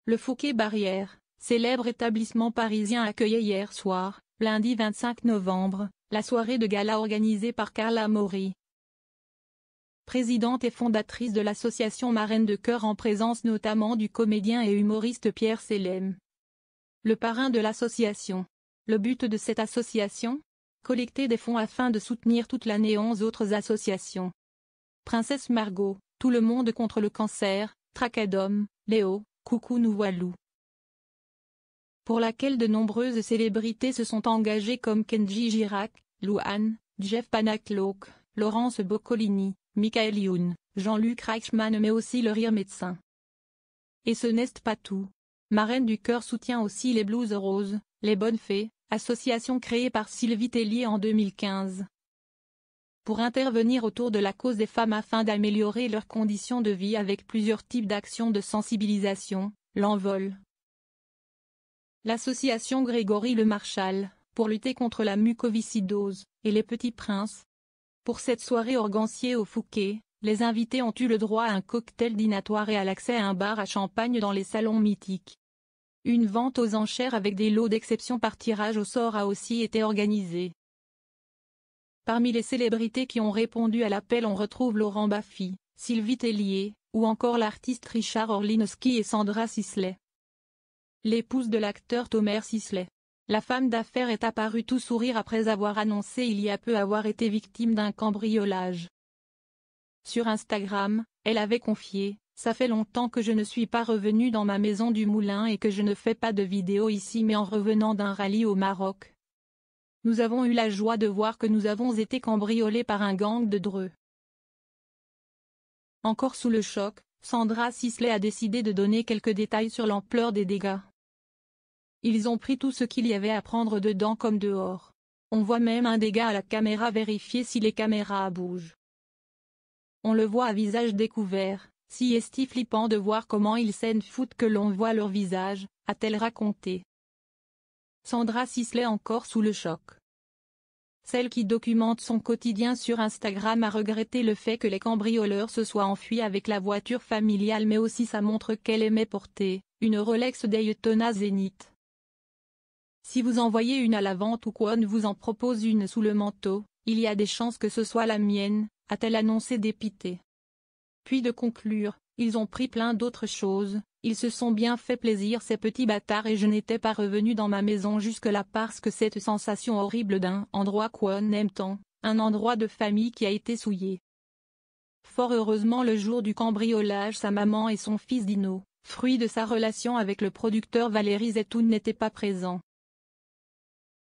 Le Fouquet-Barrière, célèbre établissement parisien, accueillait hier soir, lundi 25 novembre, la soirée de gala organisée par Carla Maury, présidente et fondatrice de l'association Marraines de Cœur, en présence notamment du comédien et humoriste Pierre Sellem, le parrain de l'association. Le but de cette association ? Collecter des fonds afin de soutenir toute l'année 11 autres associations. Princesse Margot, Tout le monde contre le cancer, Tracadom, Léo, Coucou nous voilou, pour laquelle de nombreuses célébrités se sont engagées comme Kenji Girac, Louane, Jeff Panacloak, Laurence Boccolini, Michael Youn, Jean-Luc Reichmann, mais aussi le Rire Médecin. Et ce n'est pas tout. Marraines du Cœur soutient aussi les Blues Roses, les Bonnes Fées, association créée par Sylvie Tellier en 2015. Pour intervenir autour de la cause des femmes afin d'améliorer leurs conditions de vie avec plusieurs types d'actions de sensibilisation, l'Envol, l'association Grégory Le Marchal, pour lutter contre la mucoviscidose, et les Petits Princes. Pour cette soirée organcier au Fouquet, les invités ont eu le droit à un cocktail dînatoire et à l'accès à un bar à champagne dans les salons mythiques. Une vente aux enchères avec des lots d'exception par tirage au sort a aussi été organisée. Parmi les célébrités qui ont répondu à l'appel, on retrouve Laurent Baffy, Sylvie Tellier, ou encore l'artiste Richard Orlinowski et Sandra Sisley, l'épouse de l'acteur Thomas Sisley. La femme d'affaires est apparue tout sourire après avoir annoncé il y a peu avoir été victime d'un cambriolage. Sur Instagram, elle avait confié: « Ça fait longtemps que je ne suis pas revenue dans ma maison du Moulin et que je ne fais pas de vidéos ici, mais en revenant d'un rallye au Maroc, nous avons eu la joie de voir que nous avons été cambriolés par un gang de dreux. » Encore sous le choc, Sandra Sisley a décidé de donner quelques détails sur l'ampleur des dégâts. Ils ont pris tout ce qu'il y avait à prendre dedans comme dehors. On voit même un dégât à la caméra, vérifier si les caméras bougent. On le voit à visage découvert, si est flippant de voir comment ils s'en foutent que l'on voit leur visage, a-t-elle raconté. Sandra Sisley, encore sous le choc. Celle qui documente son quotidien sur Instagram, a regretté le fait que les cambrioleurs se soient enfuis avec la voiture familiale, mais aussi sa montre qu'elle aimait porter, une Rolex Daytona Zénith. Si vous en voyez une à la vente ou qu'on vous en propose une sous le manteau, il y a des chances que ce soit la mienne, a-t-elle annoncé dépitée. Puis de conclure: ils ont pris plein d'autres choses, ils se sont bien fait plaisir ces petits bâtards, et je n'étais pas revenu dans ma maison jusque-là parce que cette sensation horrible d'un endroit qu'on aime tant, un endroit de famille qui a été souillé. Fort heureusement, le jour du cambriolage, sa maman et son fils Dino, fruit de sa relation avec le producteur Valérie Zetoun, n'étaient pas présents.